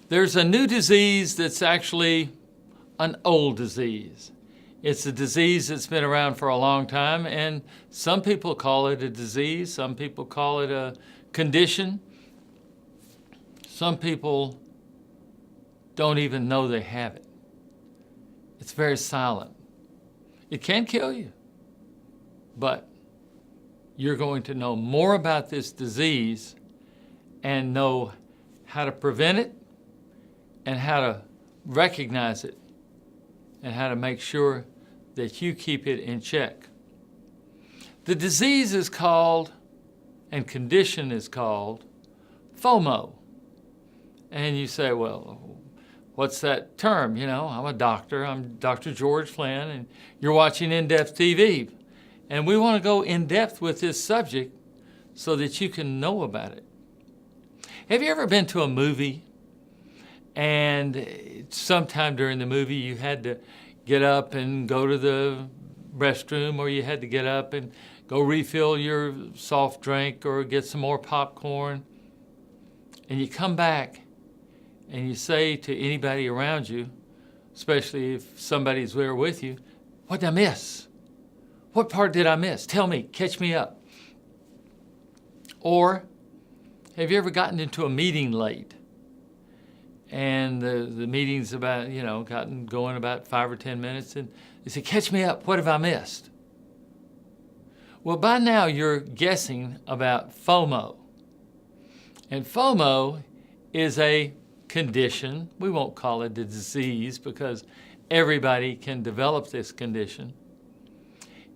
There's a new disease that's actually an old disease. It's a disease that's been around for a long time, and some people call it a disease, some people call it a condition. Some people don't even know they have it. It's very silent. It can kill you, but you're going to know more about this disease and know how to prevent it and how to recognize it and how to make sure that you keep it in check. The disease is called, and condition is called, Fomo. And you say, well, what's that term? You know, I'm a doctor. I'm Dr. George Flynn, and you're watching In-Depth TV. And we want to go in depth with this subject so that you can know about it. Have you ever been to a movie and sometime during the movie you had to get up and go to the restroom, or you had to get up and go refill your soft drink or get some more popcorn, and you come back and you say to anybody around you, especially if somebody's there with you, what did I miss? What part did I miss? Tell me, catch me up. Or have you ever gotten into a meeting late and the meeting's about, gotten going about 5 or 10 minutes, and they say, catch me up, what have I missed? Well, by now you're guessing about FOMO. And FOMO is a condition. We won't call it a disease because everybody can develop this condition.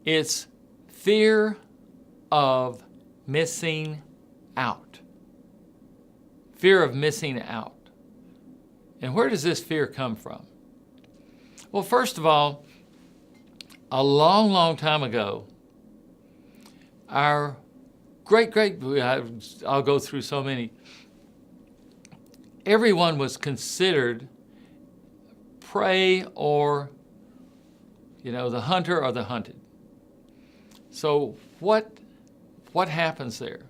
It's fear of missing out. Fear of missing out. And where does this fear come from? Well, first of all, a long, long time ago, our I'll go through so many, everyone was considered prey or, the hunter or the hunted. So what happens there?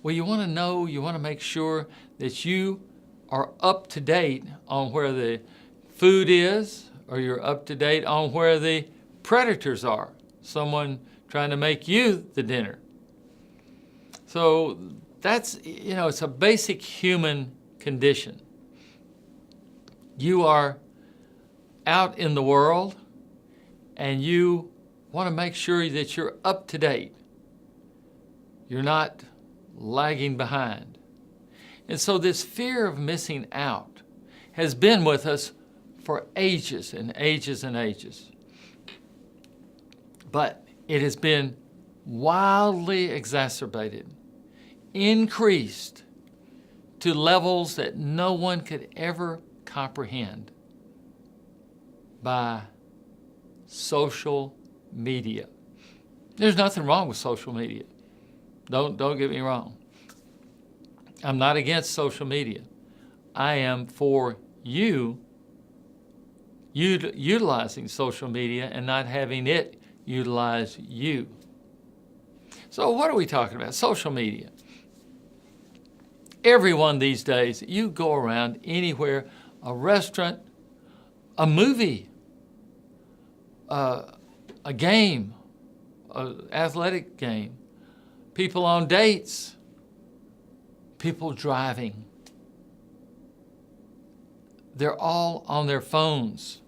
Well, you want to make sure that you are up to date on where the food is, or you're up to date on where the predators are, someone trying to make you the dinner. So that's, it's a basic human condition. You are out in the world and you want to make sure that you're up to date. You're not lagging behind. And so this fear of missing out has been with us for ages and ages and ages. But it has been wildly exacerbated, increased to levels that no one could ever comprehend by social media. There's nothing wrong with social media. Don't get me wrong. I'm not against social media. I am for you utilizing social media and not having it utilize you. So what are we talking about? Social media. Everyone these days, you go around anywhere, a restaurant, a movie, a game, an athletic game, people on dates, people driving. They're all on their phones.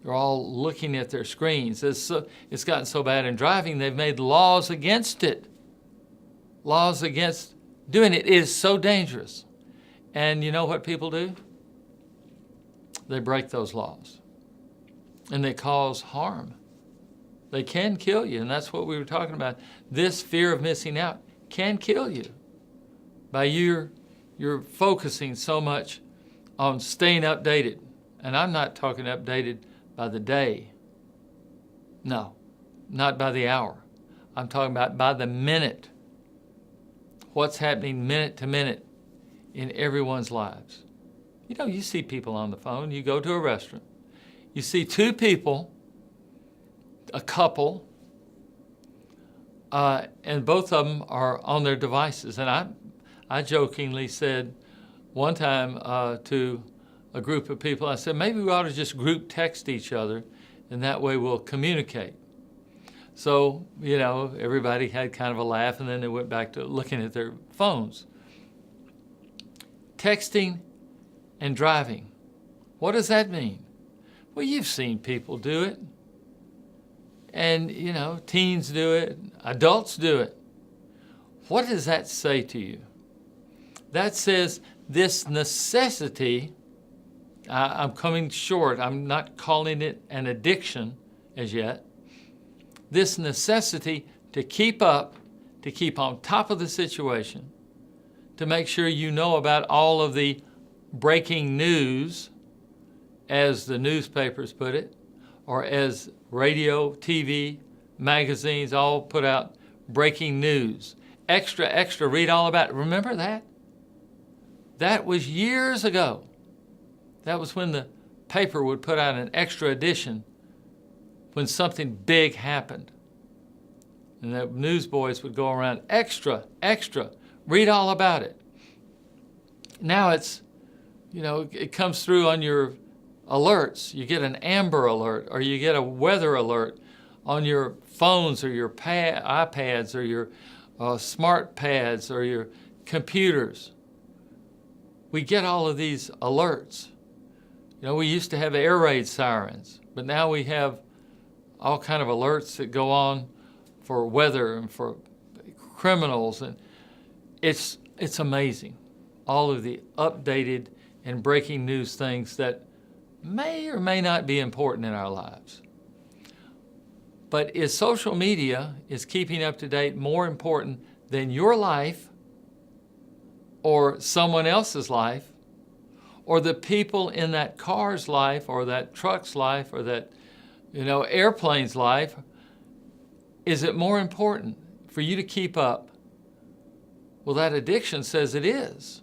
They're all looking at their screens. It's gotten so bad in driving, they've made laws against it. Laws against doing it. It is so dangerous. And you know what people do? They break those laws. And they cause harm. They can kill you, and that's what we were talking about. This fear of missing out can kill you by you're focusing so much on staying updated. And I'm not talking updated by the day. No, not by the hour. I'm talking about by the minute. What's happening minute to minute in everyone's lives. You see people on the phone. You go to a restaurant. You see two people, a couple, and both of them are on their devices. And I jokingly said one time to a group of people. I said, maybe we ought to just group text each other, and that way we'll communicate. So, everybody had kind of a laugh, and then they went back to looking at their phones. Texting and driving. What does that mean? Well, you've seen people do it. And, teens do it, adults do it. What does that say to you? That says this necessity, I'm coming short, I'm not calling it an addiction as yet, this necessity to keep up, to keep on top of the situation, to make sure you know about all of the breaking news, as the newspapers put it, or as radio, TV, magazines all put out breaking news. Extra, read all about it. Remember that? That was years ago. That was when the paper would put out an extra edition when something big happened. And the newsboys would go around, extra, read all about it. Now it's, it comes through on your alerts. You get an Amber Alert, or you get a weather alert on your phones or your iPads or your smart pads or your computers. We get all of these alerts. We used to have air raid sirens, but now we have all kind of alerts that go on for weather and for criminals, and it's amazing, all of the updated and breaking news things that may or may not be important in our lives. But is social media, is keeping up to date more important than your life or someone else's life or the people in that car's life or that truck's life or that, airplane's life? Is it more important for you to keep up? Well, that addiction says it is.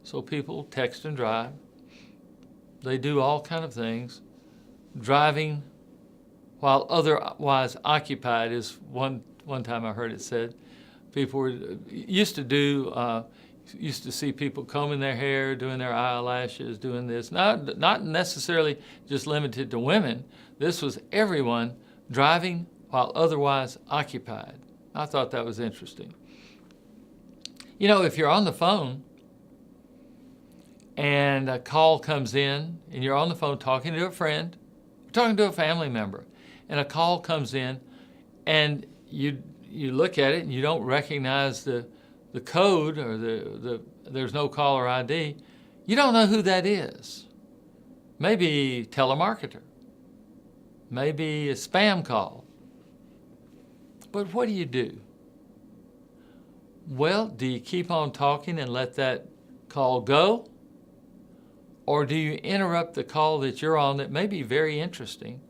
So people text and drive. They do all kind of things. Driving while otherwise occupied is one time I heard it said. People used to see people combing their hair, doing their eyelashes, doing this. Not necessarily just limited to women. This was everyone driving while otherwise occupied. I thought that was interesting. If you're on the phone and a call comes in and you're on the phone talking to a friend, talking to a family member, and a call comes in and you look at it and you don't recognize the code or there's no caller ID, you don't know who that is. Maybe telemarketer, maybe a spam call. But what do? Well, do you keep on talking and let that call go? Or do you interrupt the call that you're on that may be very interesting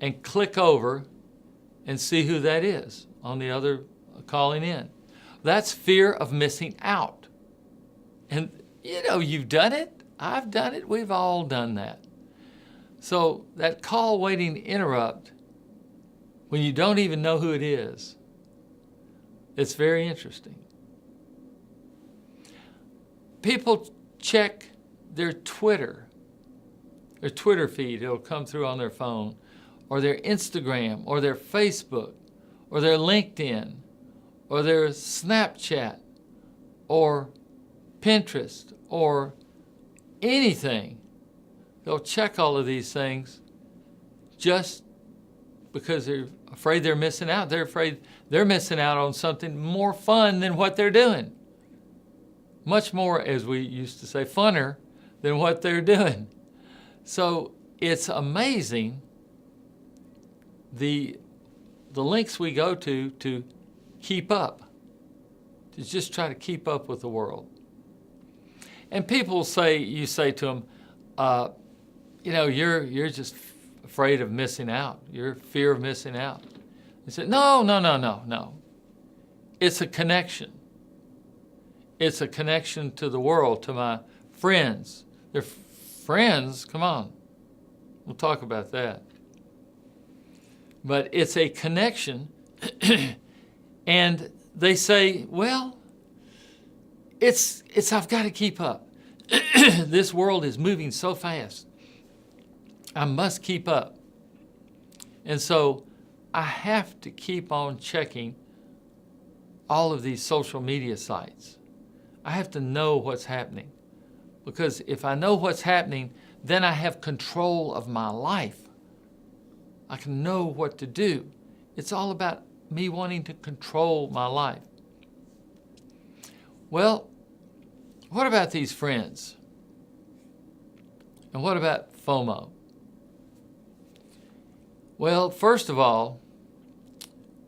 and click over and see who that is on the other calling in? That's fear of missing out. And you've done it. I've done it. We've all done that. So that call waiting to interrupt when you don't even know who it is, it's very interesting. People check their Twitter feed. It'll come through on their phone, or their Instagram, or their Facebook, or their LinkedIn, or their Snapchat, or Pinterest, or anything. They'll check all of these things just because they're afraid they're missing out. They're afraid they're missing out on something more fun than what they're doing. Much more, as we used to say, funner than what they're doing. So it's amazing the links we go to keep up, to just try to keep up with the world. And people say, you say to them, you're just afraid of missing out. Your fear of missing out. They say, no. It's a connection. It's a connection to the world, to my friends. They're friends, come on. We'll talk about that. But it's a connection. And they say, well, it's I've got to keep up. This world is moving so fast. I must keep up. And so I have to keep on checking all of these social media sites. I have to know what's happening. Because if I know what's happening, then I have control of my life. I can know what to do. It's all about me wanting to control my life. Well, what about these friends? And what about Fomo? Well, first of all,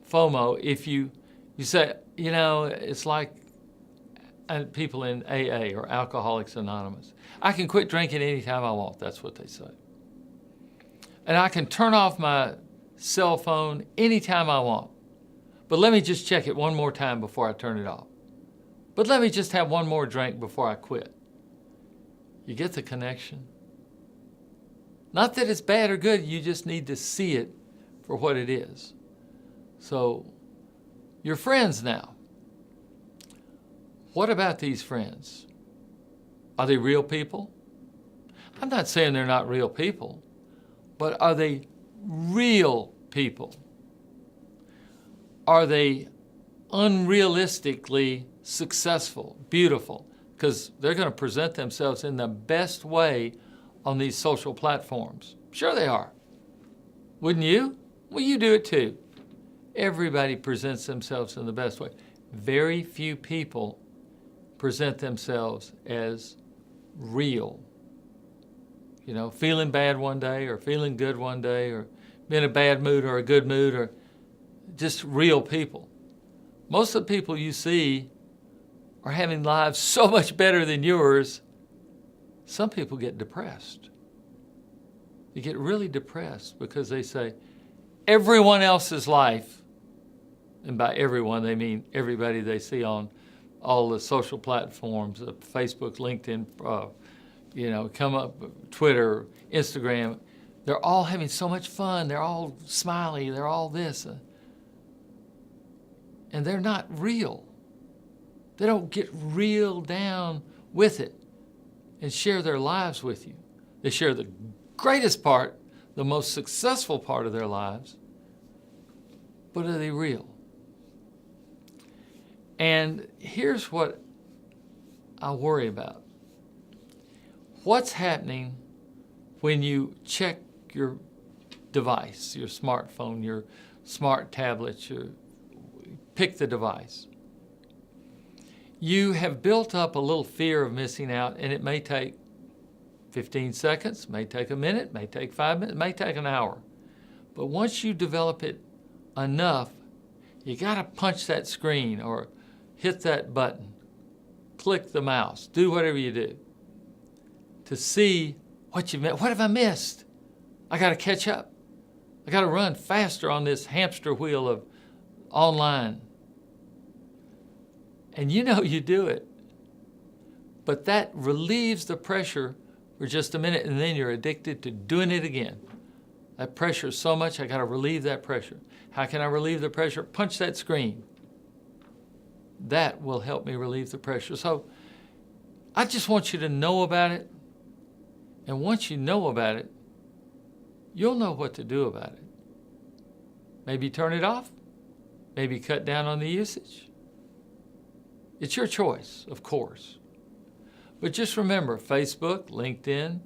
Fomo, if you say, it's like people in AA or Alcoholics Anonymous. I can quit drinking anytime I want. That's what they say. And I can turn off my cell phone anytime I want. But let me just check it one more time before I turn it off. But let me just have one more drink before I quit. You get the connection? Not that it's bad or good, you just need to see it for what it is. So, your friends now. What about these friends? Are they real people? I'm not saying they're not real people, but are they real people? Are they unrealistically successful, beautiful? Because they're going to present themselves in the best way on these social platforms. Sure they are. Wouldn't you? Well, you do it too. Everybody presents themselves in the best way. Very few people present themselves as real. Feeling bad one day or feeling good one day or in a bad mood or a good mood or just real people. Most of the people you see are having lives so much better than yours. Some people get depressed. They get really depressed because they say, everyone else's life, and by everyone they mean everybody they see on all the social platforms, Facebook, LinkedIn, come up, Twitter, Instagram, they're all having so much fun. They're all smiley. They're all this. And they're not real. They don't get real down with it and share their lives with you. They share the greatest part, the most successful part of their lives, but are they real? And here's what I worry about. What's happening when you check your device, your smartphone, your smart tablet, pick the device? You have built up a little fear of missing out, and it may take 15 seconds, may take a minute, may take 5 minutes, may take an hour. But once you develop it enough, you got to punch that screen or hit that button, click the mouse, do whatever you do to see what you've missed. What have I missed? I got to catch up. I got to run faster on this hamster wheel of online. And you do it. But that relieves the pressure for just a minute, and then you're addicted to doing it again. That pressure is so much, I got to relieve that pressure. How can I relieve the pressure? Punch that screen. That will help me relieve the pressure. So I just want you to know about it. And once you know about it, you'll know what to do about it. Maybe turn it off. Maybe cut down on the usage. It's your choice, of course. But just remember, Facebook, LinkedIn,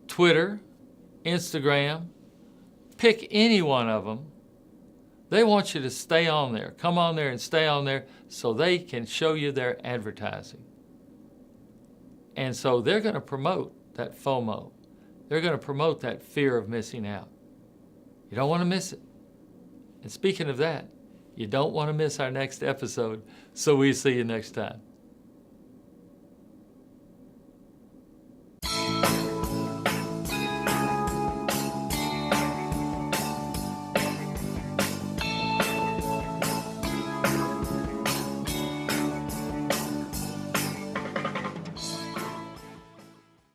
Twitter, Instagram, pick any one of them. They want you to stay on there. Come on there and stay on there so they can show you their advertising. And so they're going to promote that FOMO. They're going to promote that fear of missing out. You don't want to miss it. And speaking of that, you don't want to miss our next episode, so we'll see you next time.